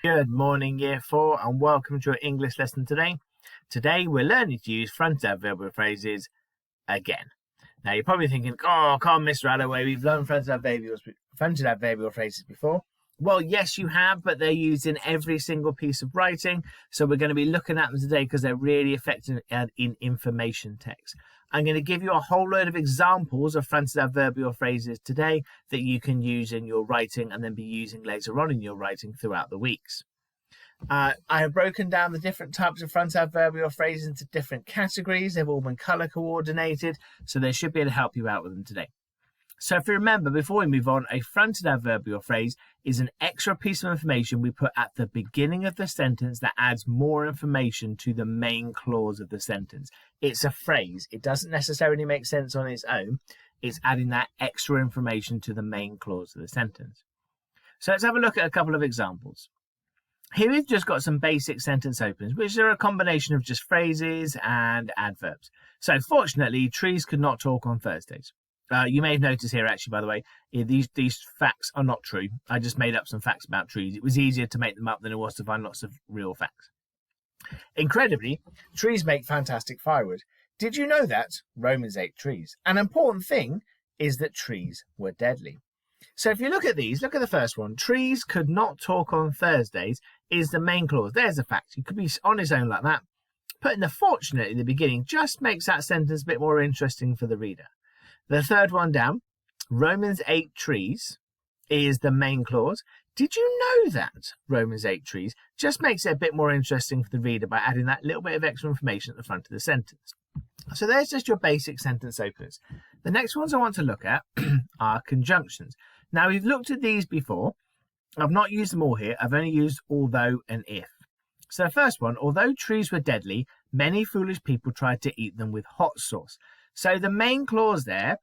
Good morning, Year 4, and welcome to your English lesson today. Today, we're learning to use front adverbial phrases again. Now, you're probably thinking, oh, come on, Mr. Alloway, we've learned front adverbial phrases before. Well, yes, you have, but they're used in every single piece of writing. So we're going to be looking at them today because they're really effective in information text. I'm going to give you a whole load of examples of front adverbial phrases today that you can use in your writing and then be using later on in your writing throughout the weeks. I have broken down the different types of front adverbial phrases into different categories. They've all been color coordinated, so they should be able to help you out with them today. So if you remember, before we move on, a fronted adverbial phrase is an extra piece of information we put at the beginning of the sentence that adds more information to the main clause of the sentence. It's a phrase. It doesn't necessarily make sense on its own. It's adding that extra information to the main clause of the sentence. So let's have a look at a couple of examples. Here we've just got some basic sentence openings, which are a combination of just phrases and adverbs. So fortunately, trees could not talk on Thursdays. You may have noticed here, actually, by the way, these facts are not true. I just made up some facts about trees. It was easier to make them up than it was to find lots of real facts. Incredibly, trees make fantastic firewood. Did you know that? Romans ate trees. An important thing is that trees were deadly. So if you look at these, look at the first one. Trees could not talk on Thursdays is the main clause. There's a fact. It could be on its own like that. Putting the fortunate in the beginning just makes that sentence a bit more interesting for the reader. The third one down, Romans ate trees, is the main clause. Did you know that? Romans ate trees just makes it a bit more interesting for the reader by adding that little bit of extra information at the front of the sentence. So there's just your basic sentence openers. The next ones I want to look at are conjunctions. Now, we've looked at these before. I've not used them all here. I've only used although and if. So the first one, although trees were deadly, many foolish people tried to eat them with hot sauce. So the main clause there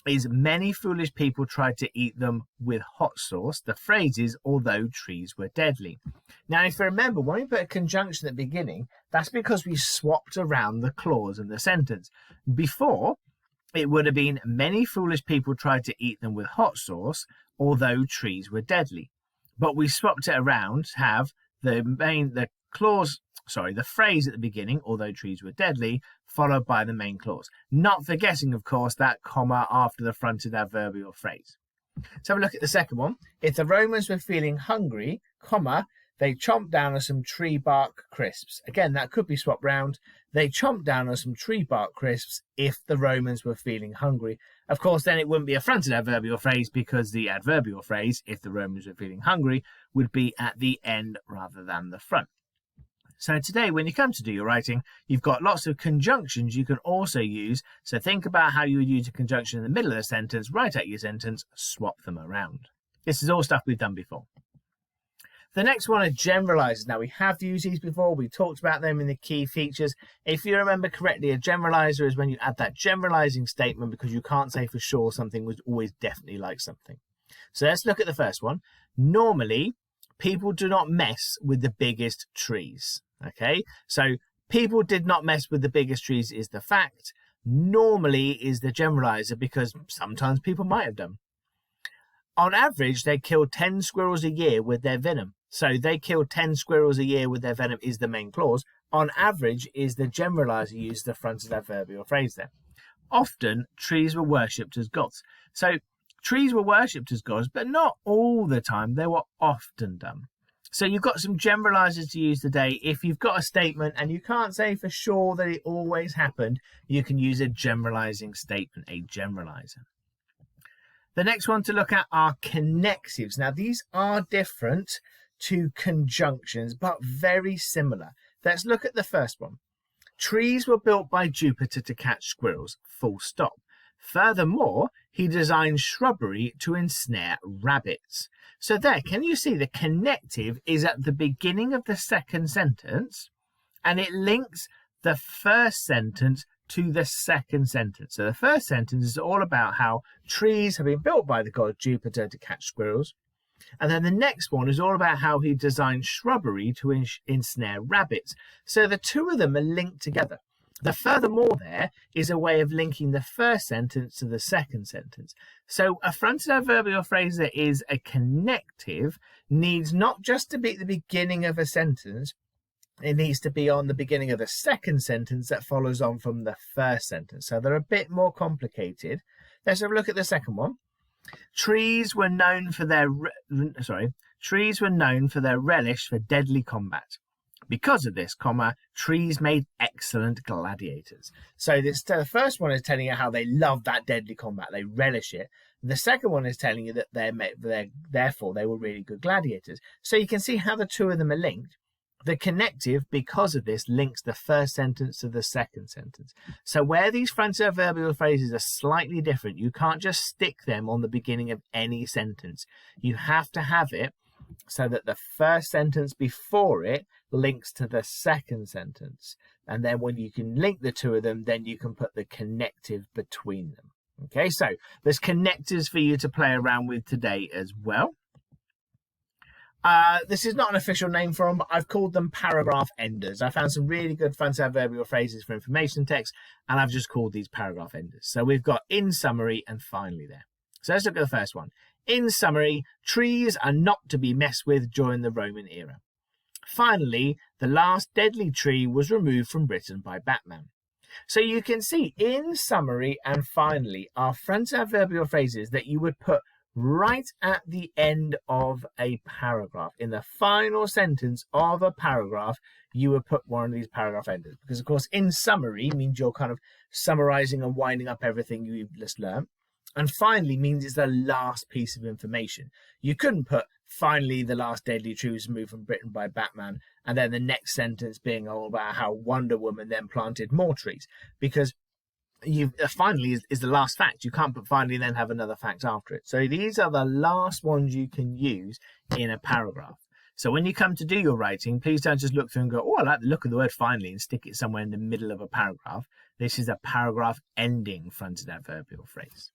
is many foolish people tried to eat them with hot sauce. The phrase is although trees were deadly. Now, if you remember, when we put a conjunction at the beginning, that's because we swapped around the clause in the sentence. Before, it would have been many foolish people tried to eat them with hot sauce, although trees were deadly. But we swapped it around to have the phrase at the beginning, although trees were deadly, followed by the main clause. Not forgetting, of course, that comma after the fronted adverbial phrase. Let's have a look at the second one. If the Romans were feeling hungry, comma, they chomped down on some tree bark crisps. Again, that could be swapped round. They chomped down on some tree bark crisps if the Romans were feeling hungry. Of course, then it wouldn't be a fronted adverbial phrase because the adverbial phrase, if the Romans were feeling hungry, would be at the end rather than the front. So today, when you come to do your writing, you've got lots of conjunctions you can also use. So think about how you would use a conjunction in the middle of the sentence, write out your sentence, swap them around. This is all stuff we've done before. The next one are generalizers. Now, we have used these before. We talked about them in the key features. If you remember correctly, a generalizer is when you add that generalizing statement because you can't say for sure something was always definitely like something. So let's look at the first one. Normally, people do not mess with the biggest trees. Okay, so people did not mess with the biggest trees is the fact. Normally is the generalizer because sometimes people might have done. On average, they kill 10 squirrels a year with their venom. So they killed 10 squirrels a year with their venom is the main clause. On average is the generalizer used the fronted adverbial phrase there. Often, trees were worshipped as gods. So trees were worshipped as gods, but not all the time. They were often done. So you've got some generalizers to use today. If you've got a statement and you can't say for sure that it always happened, you can use a generalizing statement, a generalizer. The next one to look at are connectives. Now, these are different to conjunctions, but very similar. Let's look at the first one. Trees were built by Jupiter to catch squirrels, full stop. Furthermore, he designed shrubbery to ensnare rabbits. So there, can you see the connective is at the beginning of the second sentence, and it links the first sentence to the second sentence. So the first sentence is all about how trees have been built by the god Jupiter to catch squirrels. And then the next one is all about how he designed shrubbery to ensnare rabbits. So the two of them are linked together. The furthermore there is a way of linking the first sentence to the second sentence. So a fronted adverbial phrase that is a connective needs not just to be at the beginning of a sentence, it needs to be on the beginning of the second sentence that follows on from the first sentence. So they're a bit more complicated. Let's have a look at the second one. Trees were known for their relish for deadly combat. Because of this, trees made excellent gladiators. So the first one is telling you how they love that deadly combat. They relish it. The second one is telling you that therefore they were really good gladiators. So you can see how the two of them are linked. The connective, because of this, links the first sentence to the second sentence. So where these fronted adverbial phrases are slightly different, you can't just stick them on the beginning of any sentence. You have to have it so that the first sentence before it links to the second sentence. And then when you can link the two of them, then you can put the connective between them. Okay, so there's connectors for you to play around with today as well. This is not an official name for them, but I've called them paragraph enders. I found some really good fronted adverbial phrases for information text, and I've just called these paragraph enders. So we've got in summary and finally there. So let's look at the first one. In summary, trees are not to be messed with during the Roman era. Finally, the last deadly tree was removed from Britain by Batman. So you can see in summary and finally are fronted adverbial phrases that you would put right at the end of a paragraph. In the final sentence of a paragraph, you would put one of these paragraph enders. Because, of course, in summary means you're kind of summarizing and winding up everything you've just learned. And finally means it's the last piece of information. You couldn't put, finally, the last deadly tree was removed from Britain by Batman, and then the next sentence being all about how Wonder Woman then planted more trees. Because finally is the last fact. You can't put finally and then have another fact after it. So these are the last ones you can use in a paragraph. So when you come to do your writing, please don't just look through and go, oh, I like the look of the word finally, and stick it somewhere in the middle of a paragraph. This is a paragraph ending fronted adverbial phrase.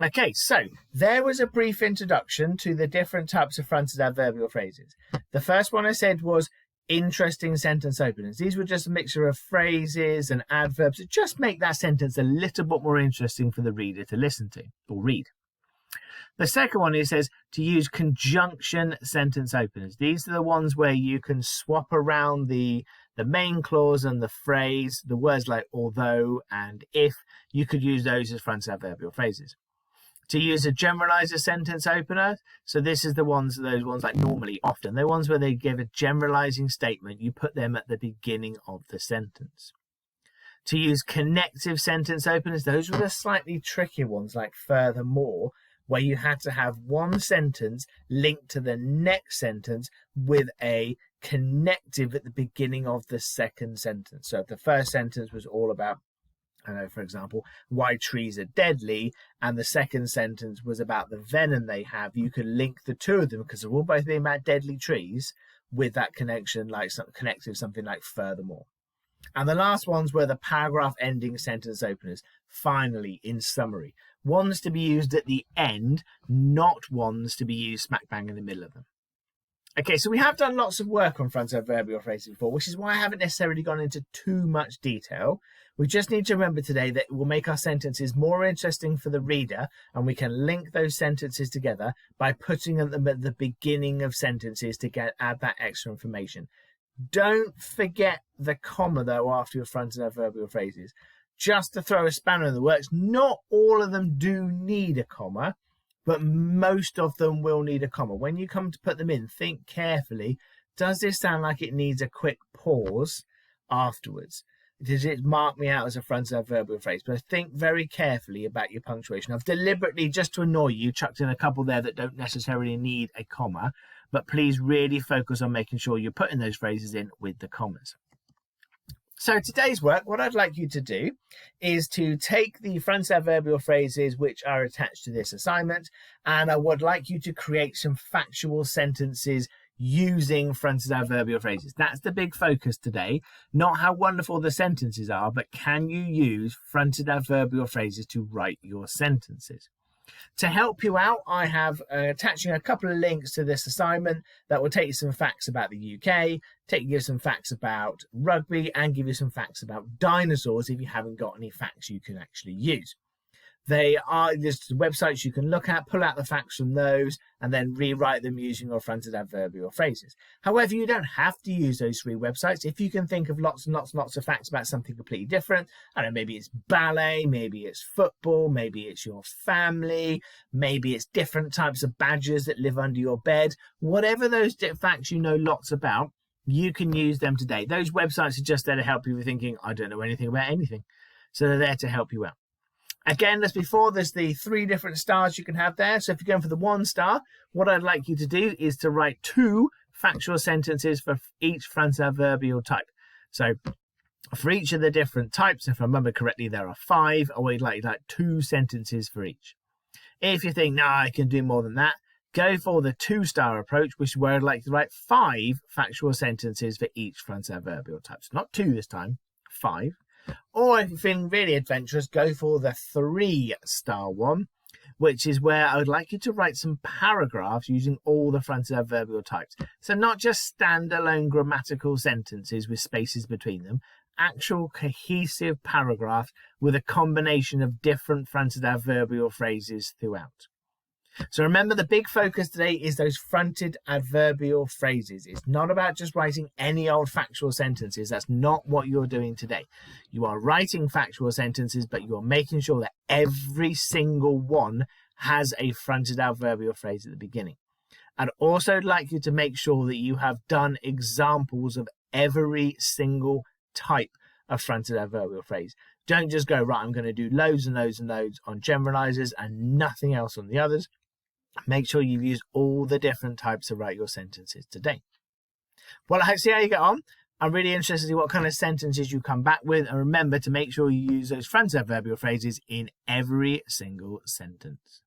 Okay, so there was a brief introduction to the different types of fronted adverbial phrases. The first one I said was interesting sentence openers. These were just a mixture of phrases and adverbs that just make that sentence a little bit more interesting for the reader to listen to or read. The second one, it says to use conjunction sentence openers. These are the ones where you can swap around the main clause and the phrase, the words like although and if. You could use those as fronted adverbial phrases. To use a generalizer sentence opener, so this is those ones like normally, often. They're ones where they give a generalizing statement. You put them at the beginning of the sentence. To use connective sentence openers, those were the slightly trickier ones like furthermore, where you had to have one sentence linked to the next sentence with a connective at the beginning of the second sentence. So if the first sentence was all about, for example, why trees are deadly, and the second sentence was about the venom they have, you could link the two of them because they're all both being about deadly trees with that connection, like connective, something like furthermore. And the last ones were the paragraph ending sentence openers. Finally, in summary, ones to be used at the end, not ones to be used smack bang in the middle of them. Okay, so we have done lots of work on fronted adverbial phrases before, which is why I haven't necessarily gone into too much detail. We just need to remember today that it will make our sentences more interesting for the reader, and we can link those sentences together by putting them at the beginning of sentences to add that extra information. Don't forget the comma, though, after your fronted adverbial phrases. Just to throw a spanner in the works, not all of them do need a comma, but most of them will need a comma. When you come to put them in, think carefully. Does this sound like it needs a quick pause afterwards? Does it mark me out as a fronted adverbial phrase? But think very carefully about your punctuation. I've deliberately, just to annoy you, chucked in a couple there that don't necessarily need a comma, but please really focus on making sure you're putting those phrases in with the commas. So today's work, what I'd like you to do is to take the fronted adverbial phrases which are attached to this assignment, and I would like you to create some factual sentences using fronted adverbial phrases. That's the big focus today. Not how wonderful the sentences are, but can you use fronted adverbial phrases to write your sentences? To help you out, I have attaching a couple of links to this assignment that will take you some facts about the UK, take you some facts about rugby, and give you some facts about dinosaurs if you haven't got any facts you can actually use. They are just websites you can look at, pull out the facts from those, and then rewrite them using your fronted adverbial phrases. However, you don't have to use those 3 websites. If you can think of lots and lots of facts about something completely different, I don't know, maybe it's ballet, maybe it's football, maybe it's your family, maybe it's different types of badgers that live under your bed, whatever those facts you know lots about, you can use them today. Those websites are just there to help you with thinking, I don't know anything about anything. So they're there to help you out. Again, as before, there's the 3 different stars you can have there. So if you're going for the 1 star, what I'd like you to do is to write 2 factual sentences for each fronted adverbial type. So for each of the different types, if I remember correctly, there are 5. I would like 2 sentences for each. If you think, no, I can do more than that, go for the 2-star approach, which is where I'd like to write 5 factual sentences for each fronted adverbial type. So not 2 this time, 5. Or if you're feeling really adventurous, go for the 3-star one, which is where I would like you to write some paragraphs using all the fronted adverbial types. So not just standalone grammatical sentences with spaces between them, actual cohesive paragraphs with a combination of different fronted adverbial phrases throughout. So remember, the big focus today is those fronted adverbial phrases. It's not about just writing any old factual sentences. That's not what you're doing today. You are writing factual sentences, but you are making sure that every single one has a fronted adverbial phrase at the beginning. I'd also like you to make sure that you have done examples of every single type of fronted adverbial phrase. Don't just go, right, I'm going to do loads and loads and loads on generalizers and nothing else on the others. Make sure you've used all the different types to write your sentences today. Well, I see how you get on. I'm really interested to see what kind of sentences you come back with. And remember to make sure you use those fronted adverbial phrases in every single sentence.